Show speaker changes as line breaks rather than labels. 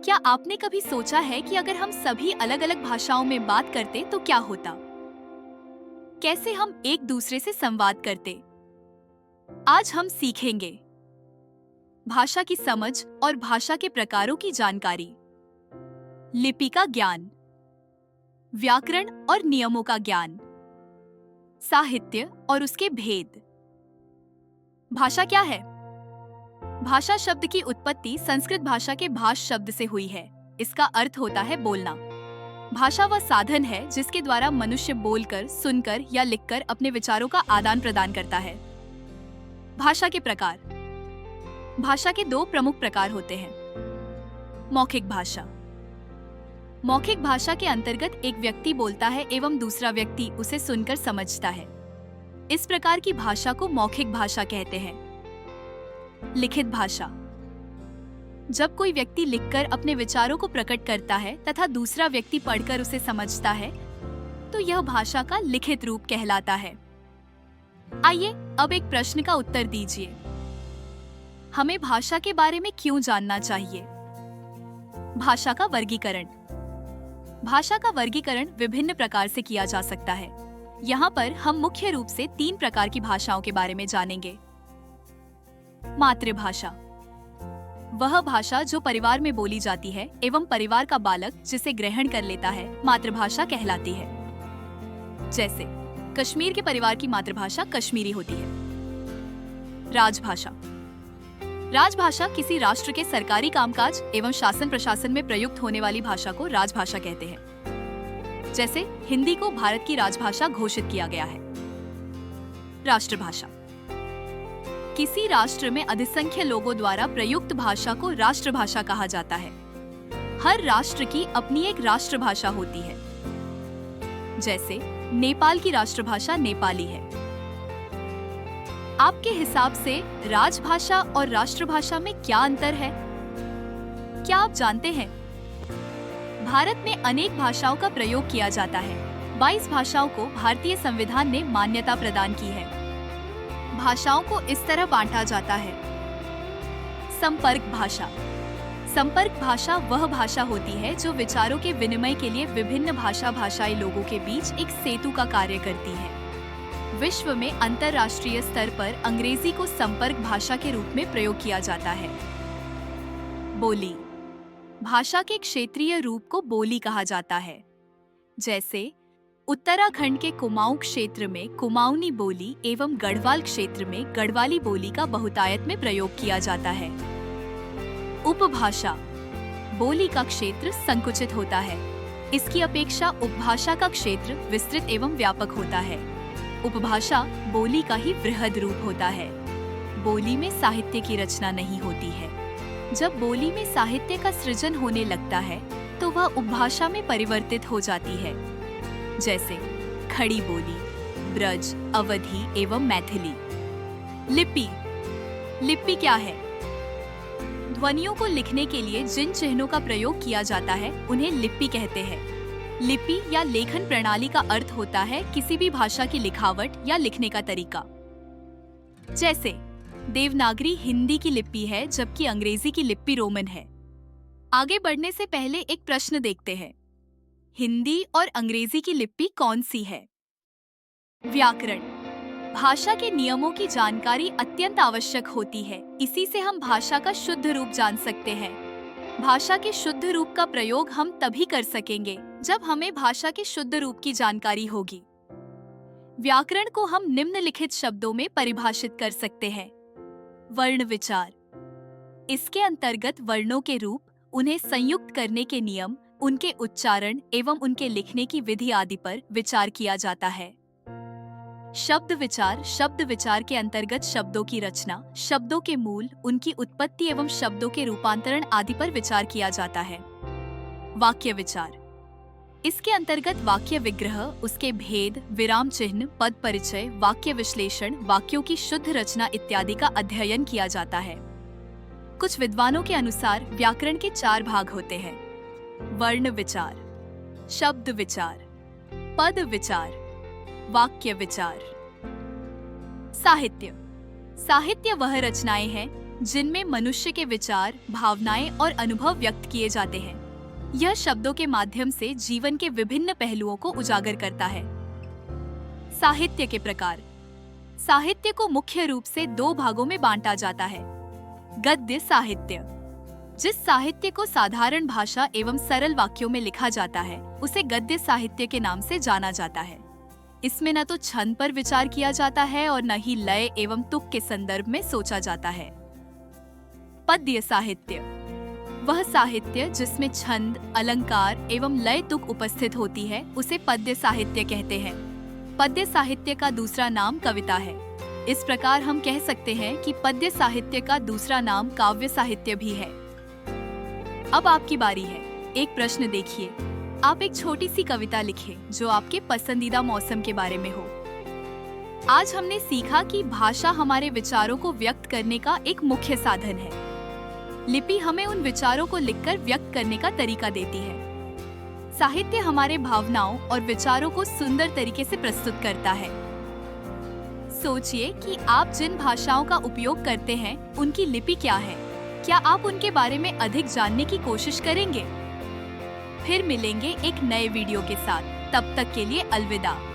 क्या आपने कभी सोचा है कि अगर हम सभी अलग अलग भाषाओं में बात करते तो क्या होता? कैसे हम एक दूसरे से संवाद करते? आज हम सीखेंगे भाषा की समझ और भाषा के प्रकारों की जानकारी, लिपि का ज्ञान, व्याकरण और नियमों का ज्ञान, साहित्य और उसके भेद। भाषा क्या है? भाषा शब्द की उत्पत्ति संस्कृत भाषा के भाष शब्द से हुई है। इसका अर्थ होता है बोलना। भाषा वह साधन है जिसके द्वारा मनुष्य बोलकर, सुनकर या लिखकर अपने विचारों का आदान प्रदान करता है। भाषा के प्रकार। भाषा के दो प्रमुख प्रकार होते हैं। मौखिक भाषा। मौखिक भाषा के अंतर्गत एक व्यक्ति बोलता है एवं दूसरा व्यक्ति उसे सुनकर समझता है। इस प्रकार की भाषा को मौखिक भाषा कहते हैं। लिखित भाषा। जब कोई व्यक्ति लिखकर अपने विचारों को प्रकट करता है तथा दूसरा व्यक्ति पढ़कर उसे समझता है तो यह भाषा का लिखित रूप कहलाता है। आइए अब एक प्रश्न का उत्तर दीजिए। हमें भाषा के बारे में क्यों जानना चाहिए? भाषा का वर्गीकरण। भाषा का वर्गीकरण विभिन्न प्रकार से किया जा सकता है। यहाँ पर हम मुख्य रूप से 3 प्रकार की भाषाओं के बारे में जानेंगे। मातृभाषा। वह भाषा जो परिवार में बोली जाती है एवं परिवार का बालक जिसे ग्रहण कर लेता है मातृभाषा कहलाती है। जैसे कश्मीर के परिवार की मातृभाषा कश्मीरी होती है। राजभाषा। राजभाषा किसी राष्ट्र के सरकारी कामकाज एवं शासन प्रशासन में प्रयुक्त होने वाली भाषा को राजभाषा कहते हैं। जैसे हिंदी को भारत की राजभाषा घोषित किया गया है। राष्ट्रभाषा। किसी राष्ट्र में अधिसंख्य लोगों द्वारा प्रयुक्त भाषा को राष्ट्रभाषा कहा जाता है। हर राष्ट्र की अपनी एक राष्ट्रभाषा होती है। जैसे नेपाल की राष्ट्रभाषा नेपाली है। आपके हिसाब से राजभाषा और राष्ट्रभाषा में क्या अंतर है? क्या आप जानते हैं? भारत में अनेक भाषाओं का प्रयोग किया जाता है। 22 भाषाओं को भारतीय संविधान ने मान्यता प्रदान की है। भाषाओं को इस तरह बांटा जाता है। संपर्क भाषा। संपर्क भाषा वह भाषा होती है जो विचारों के विनिमय के लिए विभिन्न भाषाई लोगों के बीच एक सेतु का कार्य करती है। विश्व में अंतर्राष्ट्रीय स्तर पर अंग्रेजी को संपर्क भाषा के रूप में प्रयोग किया जाता है। बोली। भाषा के क्षेत्रीय रूप को बोली कहा जाता है। जैसे उत्तराखंड के कुमाऊं क्षेत्र में कुमाऊनी बोली एवं गढ़वाल क्षेत्र में गढ़वाली बोली का बहुतायत में प्रयोग किया जाता है। उपभाषा। बोली का क्षेत्र संकुचित होता है। इसकी अपेक्षा उपभाषा का क्षेत्र विस्तृत एवं व्यापक होता है। उपभाषा बोली का ही वृहद रूप होता है। बोली में साहित्य की रचना नहीं होती है। जब बोली में साहित्य का सृजन होने लगता है तो वह उपभाषा में परिवर्तित हो जाती है। जैसे खड़ी बोली, ब्रज, अवधी एवं मैथिली। लिपि। लिपि क्या है? ध्वनियों को लिखने के लिए जिन चिन्हों का प्रयोग किया जाता है उन्हें लिपि कहते हैं। लिपि या लेखन प्रणाली का अर्थ होता है किसी भी भाषा की लिखावट या लिखने का तरीका। जैसे देवनागरी हिंदी की लिपि है जबकि अंग्रेजी की लिपि रोमन है। आगे बढ़ने से पहले एक प्रश्न देखते हैं। हिंदी और अंग्रेजी की लिपि कौन सी है? व्याकरण। भाषा के नियमों की जानकारी अत्यंत आवश्यक होती है। इसी से हम भाषा का शुद्ध रूप जान सकते हैं। भाषा के शुद्ध रूप का प्रयोग हम तभी कर सकेंगे जब हमें भाषा के शुद्ध रूप की जानकारी होगी। व्याकरण को हम निम्नलिखित शब्दों में परिभाषित कर सकते हैं। वर्ण विचार। इसके अंतर्गत वर्णों के रूप, उन्हें संयुक्त करने के नियम, उनके उच्चारण एवं उनके लिखने की विधि आदि पर विचार किया जाता है। शब्द विचार। शब्द विचार के अंतर्गत शब्दों की रचना, शब्दों के मूल, उनकी उत्पत्ति एवं शब्दों के रूपांतरण आदि पर विचार किया जाता है। वाक्य विचार। इसके अंतर्गत वाक्य विग्रह, उसके भेद, विराम चिन्ह, पद परिचय, वाक्य विश्लेषण, वाक्यों की शुद्ध रचना इत्यादि का अध्ययन किया जाता है। कुछ विद्वानों के अनुसार व्याकरण के 4 भाग होते हैं। वर्ण विचार, शब्द विचार, पद विचार, वाक्य विचार। साहित्य। साहित्य वह रचनाएं हैं जिनमें मनुष्य के विचार, भावनाएं और अनुभव व्यक्त किए जाते हैं। यह शब्दों के माध्यम से जीवन के विभिन्न पहलुओं को उजागर करता है। साहित्य के प्रकार। साहित्य को मुख्य रूप से दो भागों में बांटा जाता है। गद्य साहित्य। जिस साहित्य को साधारण भाषा एवं सरल वाक्यों में लिखा जाता है उसे गद्य साहित्य के नाम से जाना जाता है। इसमें न तो छंद पर विचार किया जाता है और न ही लय एवं तुक के संदर्भ में सोचा जाता है। पद्य साहित्य। वह साहित्य जिसमें छंद, अलंकार एवं लय तुक उपस्थित होती है उसे पद्य साहित्य कहते हैं। पद्य साहित्य का दूसरा नाम कविता है। इस प्रकार हम कह सकते हैं कि पद्य साहित्य का दूसरा नाम काव्य साहित्य भी है। अब आपकी बारी है। एक प्रश्न देखिए। आप एक छोटी सी कविता लिखें जो आपके पसंदीदा मौसम के बारे में हो। आज हमने सीखा कि भाषा हमारे विचारों को व्यक्त करने का एक मुख्य साधन है। लिपि हमें उन विचारों को लिखकर व्यक्त करने का तरीका देती है। साहित्य हमारे भावनाओं और विचारों को सुंदर तरीके से प्रस्तुत करता है। सोचिए कि आप जिन भाषाओं का उपयोग करते हैं उनकी लिपि क्या है। क्या आप उनके बारे में अधिक जानने की कोशिश करेंगे? फिर मिलेंगे एक नए वीडियो के साथ। तब तक के लिए अलविदा।